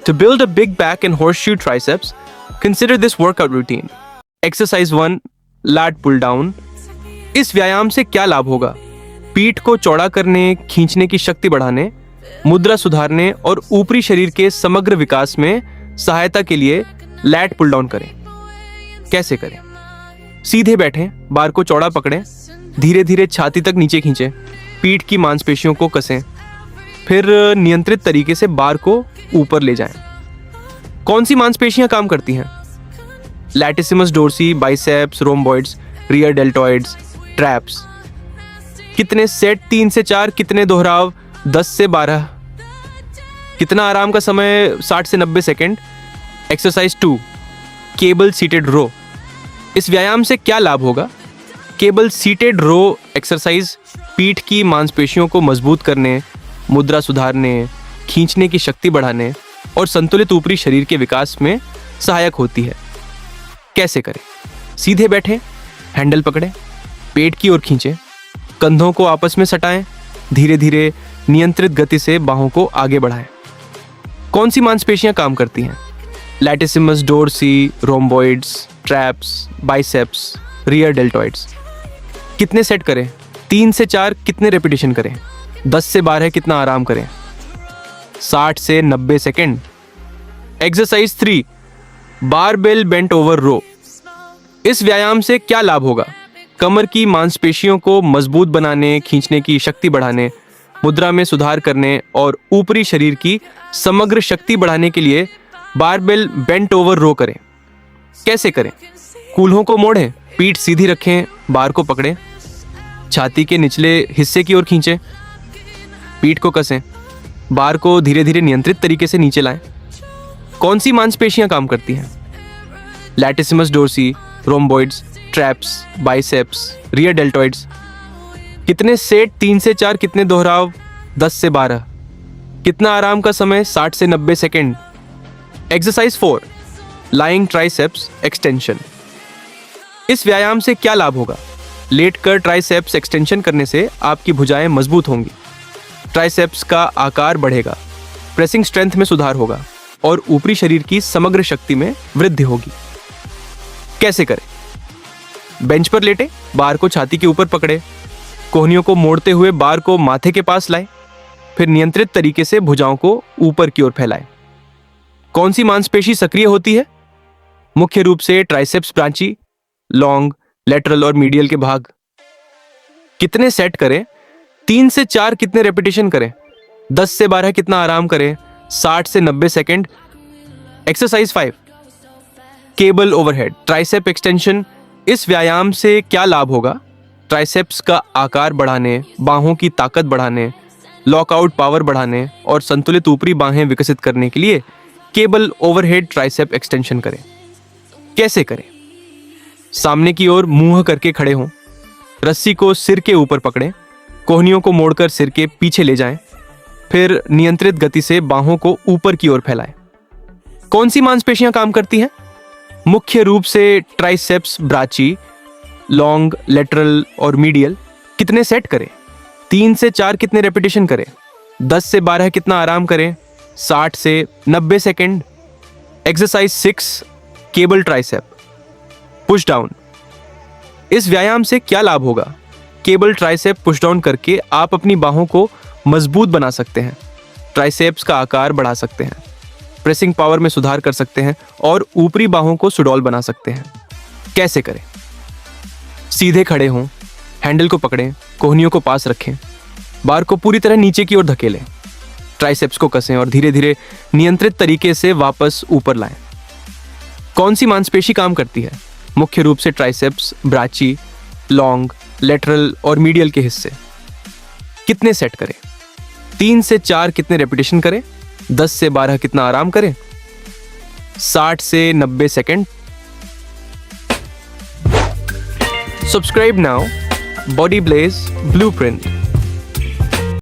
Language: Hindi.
To build a big back and horseshoe triceps, consider this workout routine. Exercise 1, lat pull down. इस व्यायाम से क्या लाभ होगा? पीठ को चौड़ा करने, खींचने की शक्ति बढ़ाने, मुद्रा सुधारने और ऊपरी शरीर के समग्र विकास में सहायता के लिए लैट पुल डाउन करें। कैसे करें? सीधे बैठें, बार को चौड़ा पकड़ें, धीरे धीरे छाती तक नीचे खींचें, पीठ की मांसपेशियों को कसें, फिर नियंत्रित तरीके से बार को ऊपर ले जाएं। कौन सी मांसपेशियां काम करती हैं? Latissimus dorsi, biceps, rhomboids, rear deltoids, traps. कितने सेट? 3 से 4। कितने दोहराव? 10 से 12। कितना आराम का समय? 60 से 90 सेकेंड। एक्सरसाइज 2, केबल सीटेड रो। इस व्यायाम से क्या लाभ होगा? केबल सीटेड रो एक्सरसाइज पीठ की मांसपेशियों को मजबूत करने, मुद्रा सुधारने, खींचने की शक्ति बढ़ाने और संतुलित ऊपरी शरीर के विकास में सहायक होती है। कैसे करें? सीधे बैठें, हैंडल पकड़ें, पेट की ओर खींचें, कंधों को आपस में सटाएं, धीरे धीरे नियंत्रित गति से बाहों को आगे बढ़ाएं। कौन सी मांसपेशियां काम करती हैं? Latissimus dorsi, rhomboids, traps, biceps, rear deltoids. कितने सेट करें? 3 से 4। कितने रेपिटेशन करें? 10 से 12। कितना आराम करें? 60 से 90 second. Exercise 3, barbell bent over row. इस व्यायाम से क्या लाभ होगा? कमर की मांसपेशियों को मजबूत बनाने, खींचने की शक्ति बढ़ाने, मुद्रा में सुधार करने और ऊपरी शरीर की समग्र शक्ति बढ़ाने के लिए बारबेल बेंट ओवर रो करें। कैसे करें? कूल्हों को मोड़ें, पीठ सीधी रखें, बार को पकड़ें, छाती के निचले हिस्से की ओर खींचें, पीठ को कसें, बार को धीरे धीरे नियंत्रित तरीके से नीचे लाएं। कौन सी मांसपेशियां काम करती हैं? Latissimus dorsi, rhomboids, traps, biceps, rear deltoids. कितने सेट? 3 से 4। कितने दोहराव? 10 से 12। कितना आराम का समय? 60 से 90 second. Exercise 4, lying triceps extension. इस व्यायाम से क्या लाभ होगा? लेट कर ट्राइसेप्स एक्सटेंशन करने से आपकी भुजाएं मजबूत होंगी, ट्राइसेप्स का आकार बढ़ेगा, प्रेसिंग स्ट्रेंथ में सुधार होगा और ऊपरी शरीर की समग्र शक्ति में वृद्धि होगी। कैसे करें? बेंच पर लेटे, बार को छाती के ऊपर पकड़े, कोहनियों को मोड़ते हुए बार को माथे के पास लाएं, फिर नियंत्रित तरीके से भुजाओं को ऊपर की ओर फैलाएं। कौन सी मांसपेशी सक्रिय होती है? मुख्य रूप से ट्राइसेप्स ब्रांची, लॉन्ग, लेटरल और मीडियल के भाग। कितने सेट करें? 3 से 4। कितने रेपिटेशन करें? 10 से 12। कितना आराम करें? 60 से 90 second. Exercise 5, cable overhead tricep extension. इस व्यायाम से क्या लाभ होगा? ट्राइसेप्स का आकार बढ़ाने, बाहों की ताकत बढ़ाने, लॉकआउट पावर बढ़ाने और संतुलित ऊपरी बाहें विकसित करने के लिए केबल ओवरहेड ट्राइसेप एक्सटेंशन करें। कैसे करें? सामने की ओर मुंह करके खड़े हों, रस्सी को सिर के ऊपर पकड़ें, कोहनियों को मोड़कर सिर के पीछे ले जाएं, फिर नियंत्रित गति से बाहों को ऊपर की ओर फैलाएं। कौन सी मांसपेशियां काम करती हैं? मुख्य रूप से ट्राइसेप्स ब्राची, लॉन्ग, लेटरल और मीडियल। कितने सेट करें? 3 से 4। कितने रेपिटेशन करें? 10 से 12। कितना आराम करें? 60 से 90 second. Exercise 6, cable tricep push down. इस व्यायाम से क्या लाभ होगा? केबल ट्राइसेप पुश डाउन करके आप अपनी बाहों को मजबूत बना सकते हैं, ट्राइसेप्स का आकार बढ़ा सकते हैं, प्रेसिंग पावर में सुधार कर सकते हैं और ऊपरी बाहों को सुडौल बना सकते हैं। कैसे करें? सीधे खड़े हों, हैंडल को पकड़ें, कोहनियों को पास रखें, बार को पूरी तरह नीचे की ओर धकेलें, ट्राइसेप्स को कसें और धीरे धीरे नियंत्रित तरीके से वापस ऊपर लाएं। कौन सी मांसपेशी काम करती है? मुख्य रूप से ट्राइसेप्स ब्राची, लॉन्ग, लेटरल और मीडियल के हिस्से। कितने सेट करें? 3 से 4। कितने रेपिटेशन करें? 10 से 12। कितना आराम करें? 60 से 90 second. Subscribe now, body blaze blueprint.